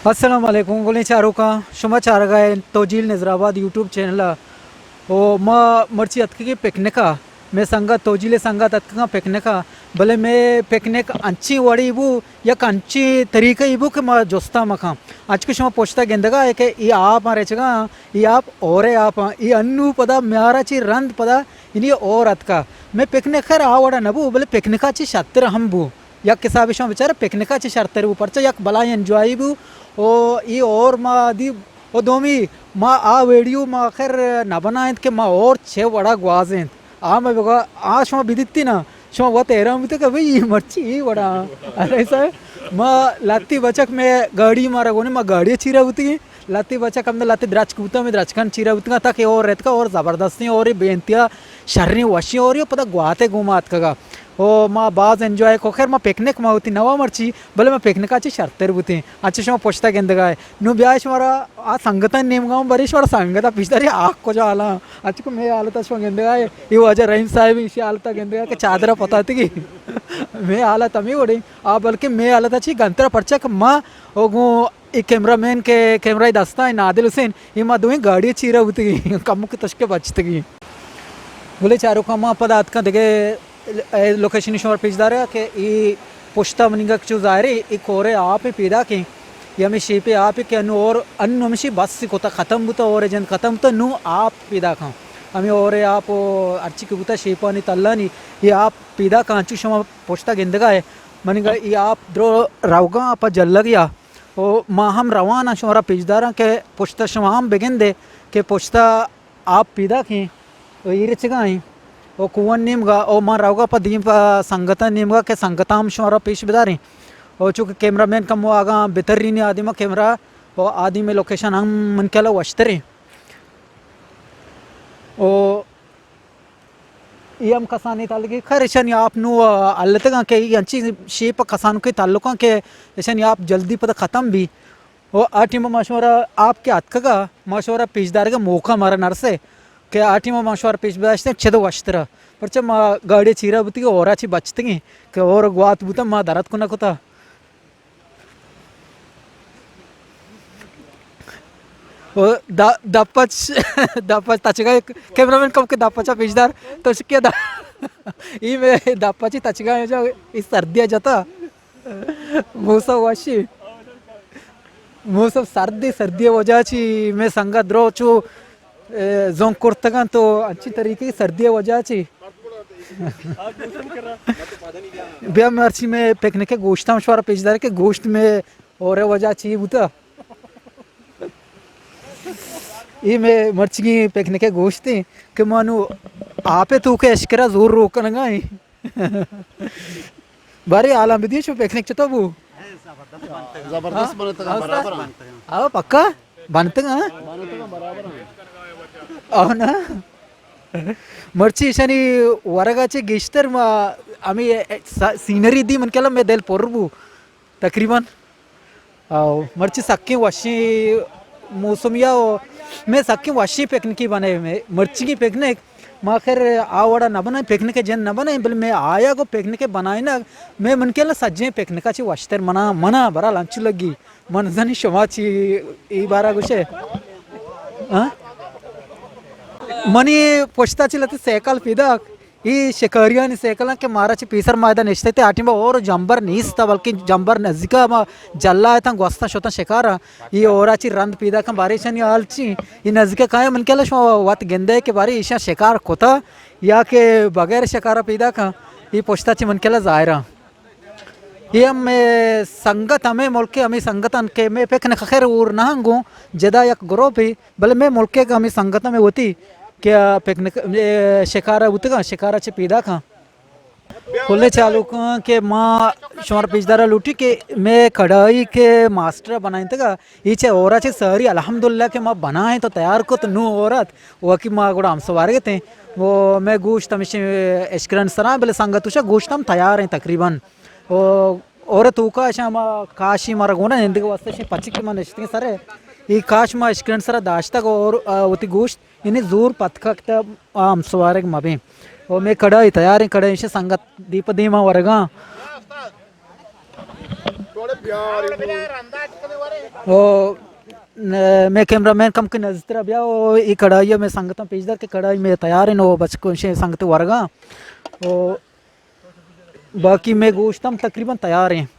अस्सलाम वालेकुम गोले चारों का शुमा चार गए तोजील नजराबाद यूट्यूब चैनल ओ मा मर्ची अतके की पिकनिक का मैं संगा तोजीले संगा ततक का पिकनिक का भले मैं पिकनिक अंची वड़ी इबू या अंची तरीका इबू के मा जोस्ता मखा आज के शुमा पोछता गेंदगा है कि ये आप मारे चगा ये आप और आप ये अन्नू पदा म्यारा ची रंद पदा इन्हीं और अत का मैं पिकनिक खैर आवड़ा नबू भले पिकनिकाची शातिर हम बू या किसा विषय विचार पिकनिकाची शातिर बू परचा या बला एंजॉय बू ओ ई और मा दी ओ दोमी मा आ वीडियो मा आखिर ना बनाएं के मा और छे बड़ा ग्वाजें आ मैं बगा आ शो बिदित्ती ना शो वो तेरा मुझे कभी ये मर्ची ये बड़ा अरे सर मा लाती बचक में गाड़ी मारा गोने मा गाड़ी चीरा होती लाती बचक हमने लाती द्राच कूता में द्राचकान चीरा होती था कि और रहता और ज़बरदस्ती और ये बेंतिया शर्री वशी और ये पता गुआते घुमात का ओ मा बाज एंजॉय को खैर मा पिकनिक मा होती नवा मर्ची भले मा पिकनिकाची शर्तेर होती अच्छे शो पोछता गेंदगाय नु ब्याश मारा आ संगता नेम गाँव बरीश वाला संगता पिछतारी आख को जो आला अच्छे को मैं आलता शो गेंदगाय ये वजह रहीम साहब इसे आलता गेंदगाय के चादरा पता थी कि मैं आला तमी उड़ी आ बल्कि मैं आलता ची गंतरा परचक माँ ओगो एक कैमरामैन के कैमरा ही दस्ता है नादिल हुसैन ये माँ दोई गाड़ी चीरा होती कम के तशके बचती बोले चारों का माँ पदार्थ का देखे लोकेशन शोर पिछदार है कि ये पुश्ता मनिंगा चूज आ रही एक और आप ही पैदा की या मैं शी पे आप ही के अनु और अनु हमेशा बस से कोता ख़त्म बुता और जन ख़त्म तो नु आप पैदा खां हमें और आप अर्ची की बुता शेपा नहीं तल्ला नहीं ये आप पैदा कांचू शमा पुश्ता गेंदगा है मनिंगा ये आप द्रो रावगा आप जल गया ओ माँ हम रवाना शोरा पिछदार के पुश्ता शमाम बेगेंदे के पुश्ता आप पैदा की ये रचगा ओ कुवन नीमगा ओ मां रावगा पदीम संगता नीमगा के संगताम शोरा पेश बिदारी ओ चूँकि कैमरामैन कम वो आगा बेहतरीन आदि में कैमरा ओ आदि में लोकेशन हम मन के लो वश्तरी ओ ये हम कसानी ताल्लुक खैर ऐसा आप नु अल्लत का के अंची शेप कसान के ताल्लुक के ऐसा आप जल्दी पता ख़त्म भी ओ आठी में मशवरा आपके हथ का मशवरा पेशदार का मौका मारा नरसे के आठी में मशवरा पेश बदाश्ते छेदो वस्त्र पर च मा गाड़ी चीरा बुती और अच्छी बचती के और गुआत बुता मा दरद को ना कोता ओ दपच दपच तचगा कैमरामैन कम के दपचा पेशदार तो क्या दा ये में दपची तचगा जो इस सर्दिया जाता मौसम वाशी मौसम सर्दी सर्दी वजह ची मैं संगा द्रो चू जों कुर्तगन तो अच्छी तरीके की सर्दी वजह ची ब्याह मर्ची में पिकनिक के गोश्त मशवरा पेशदार के गोश्त में और वजह ची बुता ये मैं मर्ची की पिकनिक के गोश्त थी कि मानो आपे तू के अशकरा जोर रोकना बारे आलम दिए शो पिकनिक चतो वो जबरदस्त बनते हैं बराबर आओ पक्का बनते हैं అవునా ना मर्ची ईशानी वरगाचे गेस्टर आम्ही सीनरी दी मन केला मैं दिल पोरबू तकरीबन मर्ची सक्की वाशी मौसमिया मैं सक्की वाशी पिकनिक बनाए मैं मर्ची की पिकनिक माँ खैर आवड़ा न बनाए पिकनिक जन न बनाए बल मैं आया को पिकनिक बनाए ना मैं मन केला सज्जे पिकनिकाची वाश्तर मना मना बरा लंच लगी मन जनी शमाची ई बारा गुशे हाँ मनी पोछताची लती सेकल पिदाक ఈ షకరియాని సేకలంకి మారాచి పీసర్ మైదాన్ ఇష్టైతే ఆటింబ ఓరు జంబర్ నీస్తా బల్కి జంబర్ నజికా మా జల్లా అయితే గొస్తా షోతా షకారా ఈ ఓరాచి రంద్ పీదాక బారేషని ఆల్చి ఈ నజికా కాయ మనకెలా షో వాట్ గెందే के बारी ईशा शिकार कोता या के बगैर शिकारा पीदाक ఈ पोछताची मनकेला जायरा ये हम संगत हमें मुल्के हमें संगत के मैं पेक न खैर और ना हंगू जदा एक ग्रुप ही भले मैं मुल्के का हमें संगत में होती क्या पिकनिक शिकारा होते का शिकारा चे पीदा का खुले चालू का के माँ शोर पिछदारा लूटी के मैं कढ़ाई के मास्टर बनाए थे का ये चे औरा चे सारी अल्हम्दुलिल्लाह के माँ बनाए तो तैयार को तो नू औरत वो की माँ गुड़ा हम सवार गए थे वो मैं गोश्त हमेशा एशकरन सरा बोले संगत उशा गोश्त हम तैयार हैं तकरीबन वो औरत ऊका ऐसा माँ काशी मारा गोना हिंदी के वास्ते पच्चीस के मन इश्ते सरे ये काश माँ एशकरन सरा दाश्ता को और उती गोश्त इन्हें जोर पथकता हम सवार मबी और मैं कढ़ाई तैयार है कढ़ाई से संगत दीप दीमा वर्गा मैं कैमरामैन कम के नजर बिया वो ये कढ़ाई में संगत पेजदार के कढ़ाई में तैयार है नो बच को संगत वर्गा बाकी मैं गोश्त हम तकरीबन तैयार हैं।